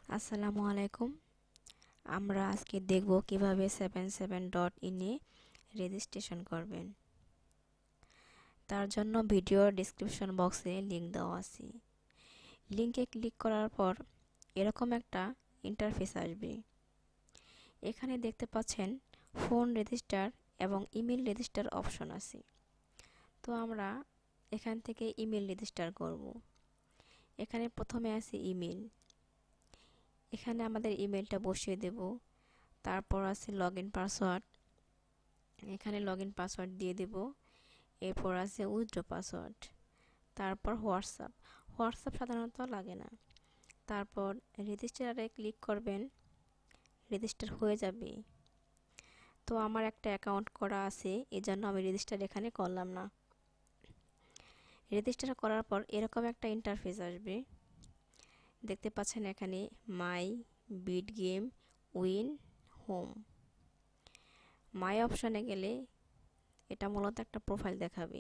আসসালামু আলাইকুম। আমরা আজকে দেখব কিভাবে 77.in এ রেজিস্ট্রেশন করবেন। তার জন্য ভিডিওর ডেসক্রিপশন বক্সে লিংক দেওয়া আছে। লিংকে ক্লিক করার পর এরকম একটা ইন্টারফেস আসবে। এখানে দেখতে পাচ্ছেন ফোন রেজিস্টার এবং ইমেল রেজিস্টার অপশন আছে। তো আমরা এখান থেকে ইমেল রেজিস্টার করব। এখানে প্রথমে আছে ইমেল। এখানে আমাদের ইমেলটা বসিয়ে দেব। তারপর আছে লগইন পাসওয়ার্ড। এখানে লগইন পাসওয়ার্ড দিয়ে দেব। এরপর আছে উইথড্র পাসওয়ার্ড। তারপর হোয়াটসঅ্যাপ সাধারণত লাগে না। তারপর রেজিস্টারে ক্লিক করবেন, রেজিস্টার হয়ে যাবে। তো আমার একটা অ্যাকাউন্ট করা আছে, এজন্য আমি রেজিস্টার এখানে করলাম না। রেজিস্টার করার পর এরকম একটা ইন্টারফেস আসবে। দেখতে পাচ্ছেন এখানে মাই বিট গেম উইন হোম। মাই অপশনে গেলে এটা মূলত একটা প্রোফাইল দেখাবে।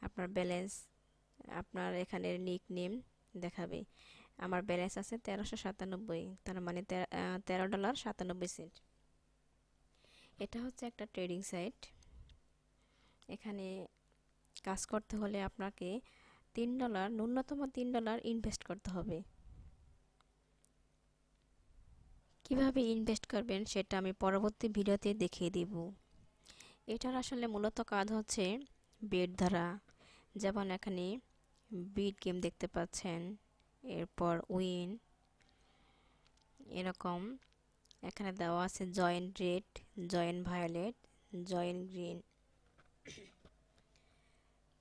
আপনার ব্যালেন্স, আপনার এখানে নিক নেম দেখাবে। আমার ব্যালেন্স আছে 1397, তার মানে $13.97। এটা হচ্ছে একটা ট্রেডিং সাইট। এখানে কাজ করতে হলে আপনাকে $3, ন্যূনতম $3 ইনভেস্ট করতে হবে। কিভাবে ইনভেস্ট করবেন সেটা আমি পরবর্তী ভিডিওতে দেখিয়ে দিব। এটার আসলে মূলত কাজ হচ্ছে বেট ধরা। যেমন এখানে বিট গেম দেখতে পাচ্ছেন, এরপর উইন, এরকম এখানে দেওয়া আছে join red, join violet, join green.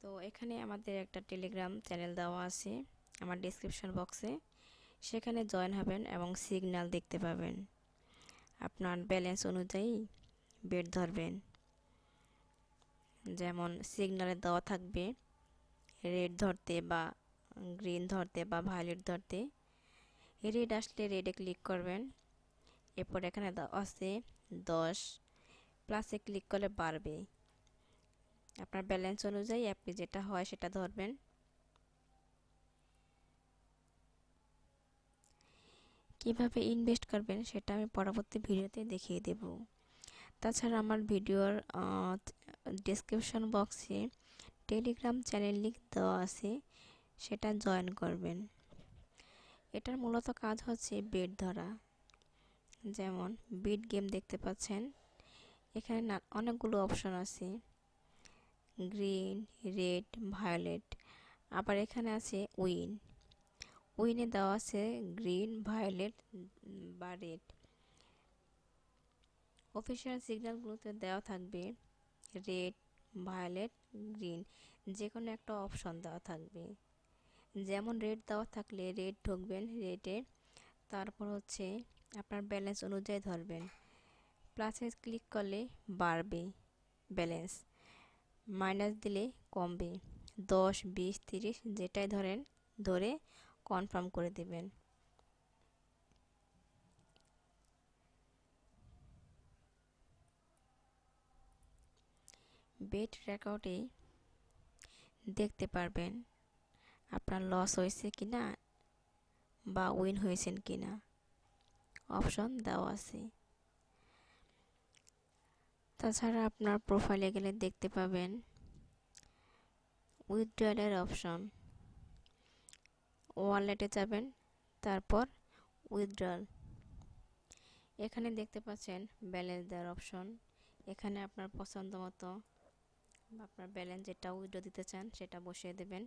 তো এখানে আমাদের একটা টেলিগ্রাম চ্যানেল দেওয়া আছে আমার ডেসক্রিপশন বক্সে, সেখানে জয়েন হবেন এবং সিগন্যাল দেখতে পাবেন। আপনার ব্যালেন্স অনুযায়ী বেট ধরবেন। যেমন সিগন্যালে দেওয়া থাকবে রেড ধরতে বা গ্রিন ধরতে বা ভায়োলেট ধরতে। রেড আসলে রেডে ক্লিক করবেন। এরপর এখানে আছে 10, প্লাসে ক্লিক করলে বাড়বে। আপনার ব্যালেন্স অনুযায়ী আপনি যেটা হয় সেটা ধরবেন। কিভাবে ইনভেস্ট করবেন সেটা আমি পরবর্তী ভিডিওতে দেখিয়ে দেব। তাছাড়া আমার ভিডিওর ডেসক্রিপশন বক্সে টেলিগ্রাম চ্যানেল লিংক দেওয়া আছে, সেটা জয়েন করবেন। এটার মূলত কাজ হচ্ছে বেট ধরা। যেমন বিট গেম দেখতে পাচ্ছেন, এখানে অনেকগুলো অপশন আছে, গ্রিন, রেড, ভায়োলেট। আবার এখানে আছে উইন। উইনে দেওয়া আছে গ্রিন, ভায়োলেট বা রেড। অফিসিয়াল সিগন্যালগুলোতে দেওয়া থাকবে রেড, ভায়োলেট, গ্রিন, যে কোনো একটা অপশন দেওয়া থাকবে। যেমন রেড দেওয়া থাকলে রেড ঢুকবেন রেডে। তারপর হচ্ছে আপনার ব্যালেন্স অনুযায়ী ধরবেন। প্লাসে ক্লিক করলে বাড়বে ব্যালেন্স, মাইনাস দিলে কমবে। 10, 20, 30 যেটাই ধরেন ধরে কনফার্ম করে দেবেন। বেট রেকর্ডে দেখতে পারবেন আপনার লস হয়েছে কিনা বা উইন হয়েছেন কিনা, অপশন দেওয়া আছে। তাছাড়া আপনার প্রোফাইলে গেলে দেখতে পাবেন উইথড্রয়ালের অপশন। ওয়ালেটে যাবেন, তারপর উইথড্রয়াল। এখানে দেখতে পাচ্ছেন ব্যালেন্স দেওয়ার অপশন। এখানে আপনার পছন্দ মতো আপনার ব্যালেন্স যেটা উইথড্র দিতে চান সেটা বসিয়ে দেবেন।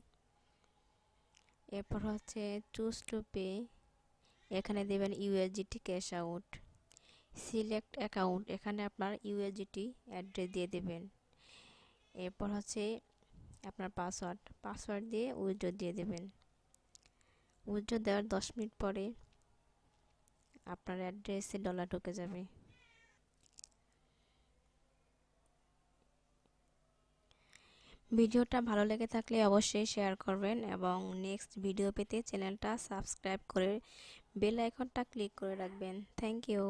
এরপর হচ্ছে চুজ টু পে, এখানে দেবেন USDT cash out. Select account, এখানে আপনার ইউএসডিটি অ্যাড্রেস দিয়ে দেবেন। এরপর হচ্ছে আপনার পাসওয়ার্ড দিয়ে উইথড্র দিয়ে দেবেন। উইথড্র দেওয়ার 10 মিনিট পরে আপনার অ্যাড্রেসে ডলার ঢুকে যাবে। ভিডিওটা ভালো লেগে থাকলে অবশ্যই শেয়ার করবেন এবং নেক্সট ভিডিও পেতে চ্যানেলটা সাবস্ক্রাইব করে বেল আইকনটা ক্লিক করে রাখবেন। Thank you.